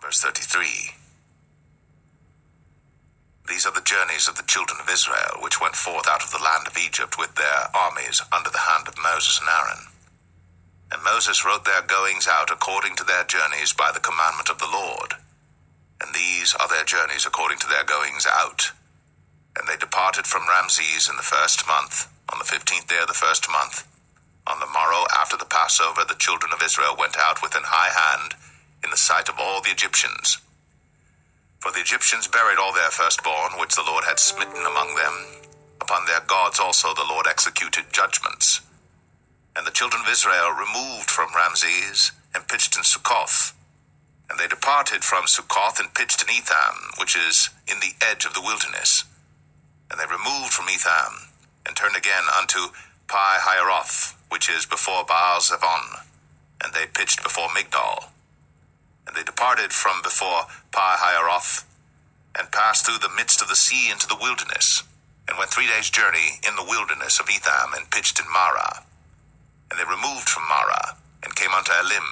Verse 33. These are the journeys of the children of Israel, which went forth out of the land of Egypt with their armies under the hand of Moses and Aaron. And Moses wrote their goings out according to their journeys by the commandment of the Lord. And these are their journeys according to their goings out. And they departed from Ramses in the 1st month, on the 15th day of the 1st month. On the morrow after the Passover, the children of Israel went out with an high hand in the sight of all the Egyptians. For the Egyptians buried all their firstborn, which the Lord had smitten among them. Upon their gods also the Lord executed judgments. And the children of Israel removed from Ramses and pitched in Succoth. And they departed from Succoth and pitched in Etham, which is in the edge of the wilderness. And they removed from Etham and turned again unto Pi-hahiroth, which is before Baal-zebon. And they pitched before Migdol. And they departed from before Pi-hahiroth and passed through the midst of the sea into the wilderness, and went 3 days' journey in the wilderness of Etham, and pitched in Marah. And they removed from Marah, and came unto Elim,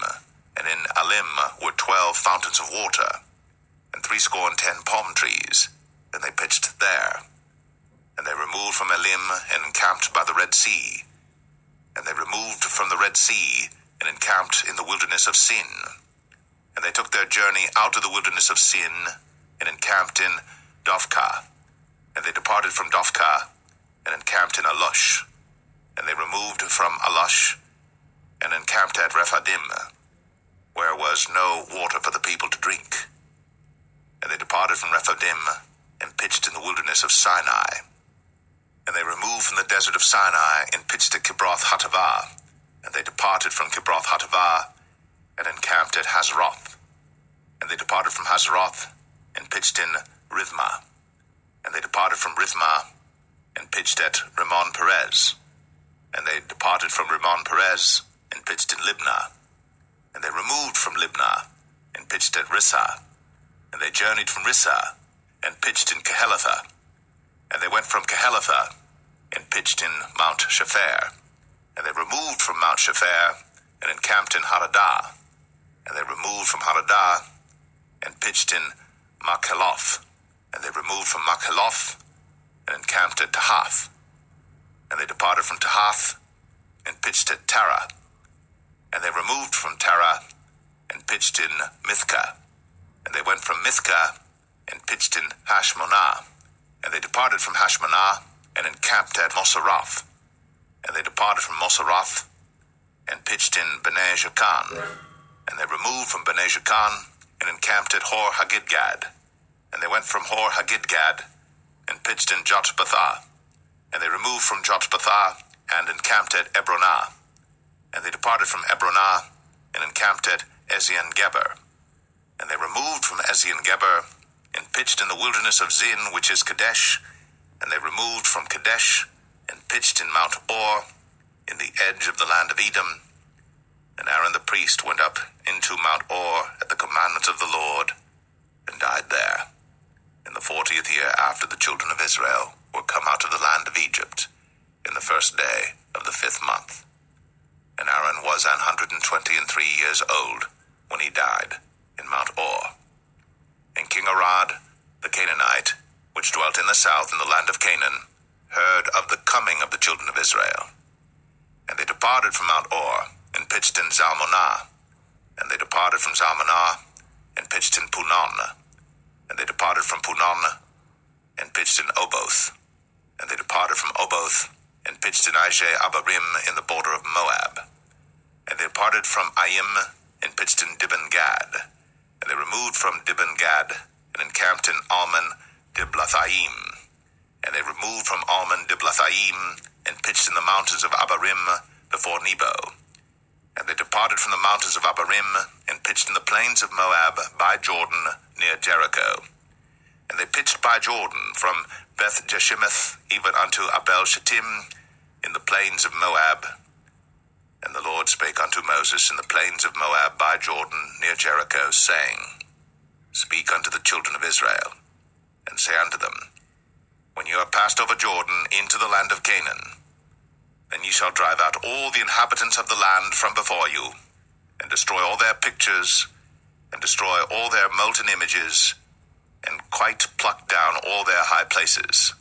and in Elim were 12 fountains of water, and 70 palm trees, and they pitched there. And they removed from Elim, and encamped by the Red Sea. And they removed from the Red Sea, and encamped in the wilderness of Sin. And they took their journey out of the wilderness of Sin, and encamped in Dophkah. And they departed from Dophkah, and encamped in Alush. And they removed from Alush, and encamped at Rephidim, where was no water for the people to drink. And they departed from Rephidim, and pitched in the wilderness of Sinai. And they removed from the desert of Sinai, and pitched at Kibroth-Hattaavah. And they departed from Kibroth-Hattaavah, and encamped at Hazeroth. And they departed from Hazeroth, and pitched in Rithmah. And they departed from Rithmah, and pitched at Rimmon-Perez. And they departed from Rimmon-Perez, and pitched in Libnah. And they removed from Libnah, and pitched at Rissah. And they journeyed from Rissah, and pitched in Kehelatha. And they went from Kehelatha, and pitched in Mount Shepher. And they removed from Mount Shepher, and encamped in Hadadah. And they removed from Hadadah, and pitched in Makheloth. And they removed from Makheloth, and encamped at Tahath. And they departed from Tahath, and pitched at Tara. And they removed from Tara, and pitched in Mithkah. And they went from Mithkah, and pitched in Hashmonah. And they departed from Hashmonah, and encamped at Moseroth. And they departed from Moseroth, and pitched in Bnei Jacan. And they removed from Bnei Jacan, and encamped at Hor-Haggidgad. And they went from Hor-Haggidgad, and pitched in Jotbathah. And they removed from Jotbathah, and encamped at Ebronah. And they departed from Ebronah, and encamped at Ezion-Geber. And they removed from Ezion-Geber, and pitched in the wilderness of Zin, which is Kadesh. And they removed from Kadesh, and pitched in Mount Or, in the edge of the land of Edom. And Aaron the priest went up into Mount Or at the commandment of the Lord, and died there, in the 40th year after the children of Israel were come out of the land of Egypt, in the 1st day of the 5th month. And Aaron was 123 years old when he died in Mount Or. And King Arad, the Canaanite, which dwelt in the south in the land of Canaan, heard of the coming of the children of Israel. And they departed from Mount Or, and pitched in Zalmonah. And they departed from Zalmonah, and pitched in Punon. And they departed from Punon, and pitched in Oboth. And they departed from Oboth, and pitched in Ijeh-Abarim in the border of Moab. And they departed from Aim, and pitched in Dibon-Gad. And they removed from Dibon-Gad, and encamped in Almon-Diblathaim. And they removed from Almon-Diblathaim, and pitched in the mountains of Abarim before Nebo. And they departed from the mountains of Abarim, and pitched in the plains of Moab by Jordan near Jericho. And they pitched by Jordan from Beth-Jeshimoth even unto Abel-Shittim in the plains of Moab. And the Lord spake unto Moses in the plains of Moab by Jordan near Jericho, saying, Speak unto the children of Israel, and say unto them, When you are passed over Jordan into the land of Canaan, then ye shall drive out all the inhabitants of the land from before you, and destroy all their pictures, and destroy all their molten images, and quite pluck down all their high places.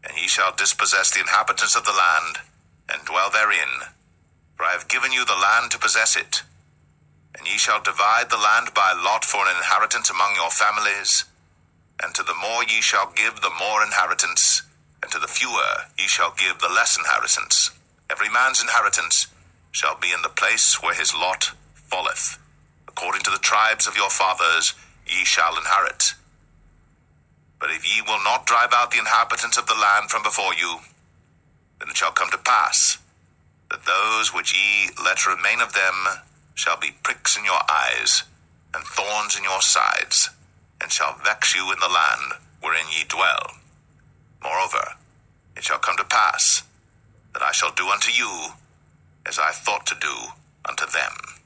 And ye shall dispossess the inhabitants of the land, and dwell therein, for I have given you the land to possess it. And ye shall divide the land by lot for an inheritance among your families, and to the more ye shall give the more inheritance, and to the fewer ye shall give the less inheritance. Every man's inheritance shall be in the place where his lot falleth. According to the tribes of your fathers ye shall inherit. But if ye will not drive out the inhabitants of the land from before you, then it shall come to pass that those which ye let remain of them shall be pricks in your eyes, and thorns in your sides, and shall vex you in the land wherein ye dwell. Moreover, it shall come to pass that I shall do unto you as I thought to do unto them.